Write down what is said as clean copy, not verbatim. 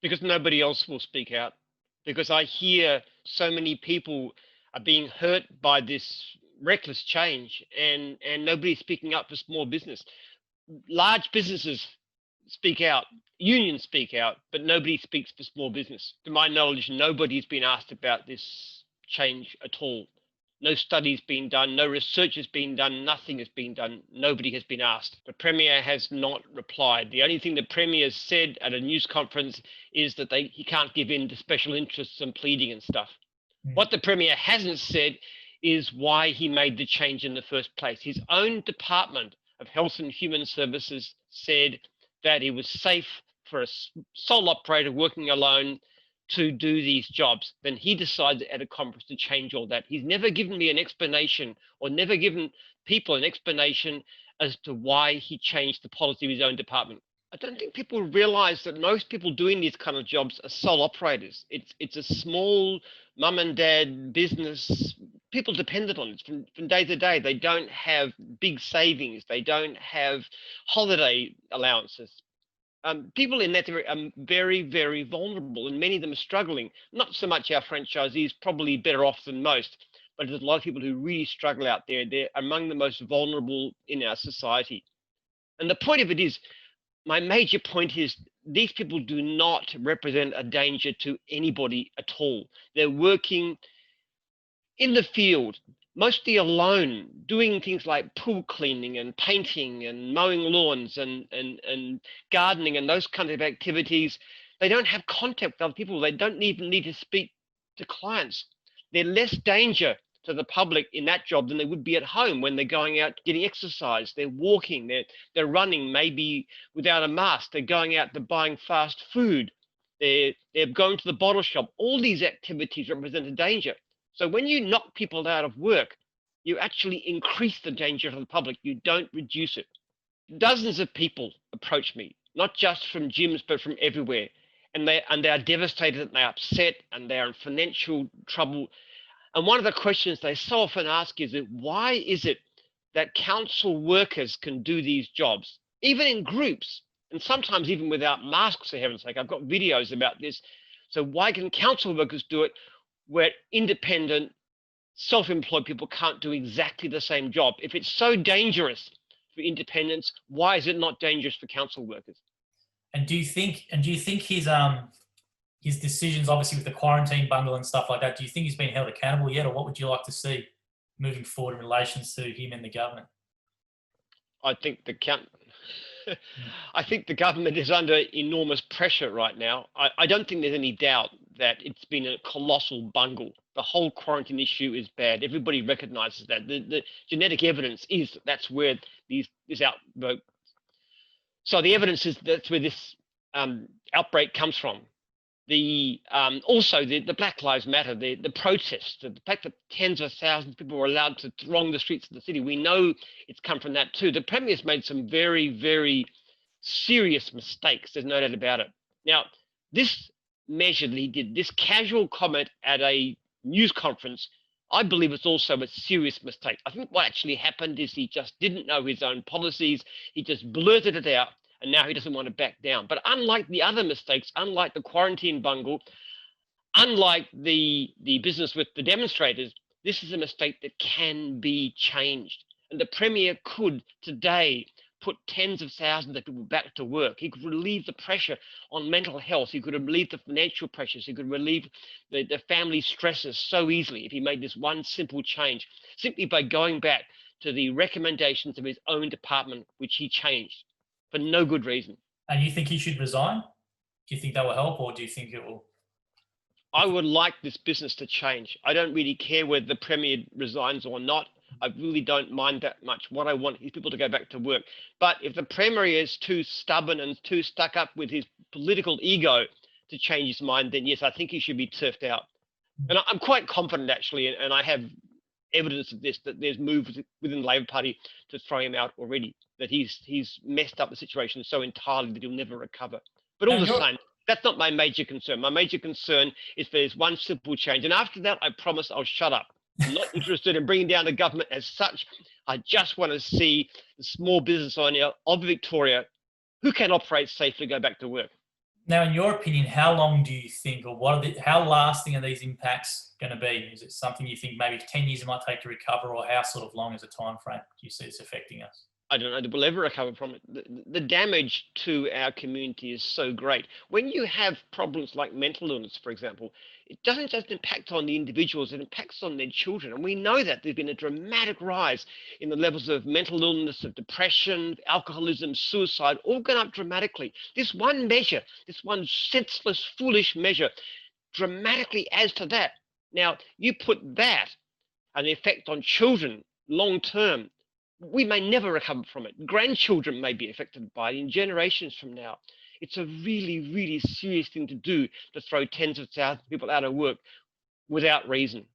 Because nobody else will speak out. Because I hear so many people are being hurt by this reckless change, and nobody's speaking up for small business. Large businesses speak out, unions speak out, but nobody speaks for small business. To my knowledge, nobody's been asked about this change at all. No studies been done, no research has been done, nothing has been done. Nobody has been asked. The Premier has not replied. The only thing the Premier has said at a news conference is that he can't give in to special interests and pleading and stuff. What the Premier hasn't said is why he made the change in the first place. His own Department of Health and Human Services said that it was safe for a sole operator working alone to do these jobs. Then he decided at a conference to change all that. He's never given me an explanation, or never given people an explanation as to why he changed the policy of his own department. I don't think people realize that most people doing these kind of jobs are sole operators. It's a small mum and dad business. People dependent on it from day to day. They don't have big savings. They don't have holiday allowances. People in that area are very, very vulnerable, and many of them are struggling. Not so much our franchisees, probably better off than most, but there's a lot of people who really struggle out there. They're among the most vulnerable in our society. And the point of it is, my major point is, these people do not represent a danger to anybody at all. They're working in the field, mostly alone, doing things like pool cleaning and painting and mowing lawns and gardening and those kinds of activities. They don't have contact with other people. They don't even need to speak to clients. They're less danger to the public in that job than they would be at home when they're going out getting exercise. They're walking, they're running, maybe without a mask. They're going out, they're buying fast food. They're going to the bottle shop. All these activities represent a danger. So when you knock people out of work, you actually increase the danger to the public. You don't reduce it. Dozens of people approach me, not just from gyms, but from everywhere. And they are devastated, and they're upset, and they're in financial trouble. And one of the questions they so often ask is that, why is it that council workers can do these jobs, even in groups, and sometimes even without masks, for heaven's sake? I've got videos about this. So why can council workers do it where independent, self-employed people can't do exactly the same job? If it's so dangerous for independents, why is it not dangerous for council workers? And do you think his decisions, obviously with the quarantine bundle and stuff like that, do you think he's been held accountable yet, or what would you like to see moving forward in relation to him and the government? I think the government is under enormous pressure right now. I don't think there's any doubt that it's been a colossal bungle. The whole quarantine issue is bad. Everybody recognizes that. The genetic evidence is that's where this outbreak. So the evidence is that's where this outbreak comes from. Also the Black Lives Matter, the protests, the fact that tens of thousands of people were allowed to throng the streets of the city. We know it's come from that too. The Premier's made some very, very serious mistakes. There's no doubt about it. Now, this measure that he did, this casual comment at a news conference, I believe it's also a serious mistake. I think what actually happened is he just didn't know his own policies. He just blurted it out, and now he doesn't want to back down. But unlike the other mistakes, unlike the quarantine bungle, unlike the business with the demonstrators, this is a mistake that can be changed. And the Premier could today put tens of thousands of people back to work. He could relieve the pressure on mental health. He could relieve the financial pressures. He could relieve the family stresses so easily if he made this one simple change, simply by going back to the recommendations of his own department, which he changed for no good reason. And you think he should resign? Do you think that will help, or do you think it will? I would like this business to change. I don't really care whether the Premier resigns or not. I really don't mind that much. What I want is people to go back to work. But if the Premier is too stubborn and too stuck up with his political ego to change his mind, then yes, I think he should be turfed out. And I'm quite confident, actually, and I have evidence of this, that there's moves within the Labor Party to throw him out already, that he's messed up the situation so entirely that he'll never recover. But all the same, that's not my major concern. My major concern is there's one simple change. And after that, I promise I'll shut up. I'm not interested in bringing down the government as such. I just want to see the small business owner of Victoria who can operate safely go back to work. Now, in your opinion, how long do you think, or how lasting are these impacts going to be? Is it something you think maybe 10 years it might take to recover, or how sort of long is a time frame do you see it's affecting us? I don't know that we'll ever recover from it. The damage to our community is so great. When you have problems like mental illness, for example, it doesn't just impact on the individuals, it impacts on their children. And we know that there's been a dramatic rise in the levels of mental illness, of depression, alcoholism, suicide, all gone up dramatically. This one measure, this one senseless, foolish measure, dramatically adds to that. Now, you put that and the effect on children long term, we may never recover from it. Grandchildren may be affected by it in generations from now. It's a really, really serious thing to do, to throw tens of thousands of people out of work without reason.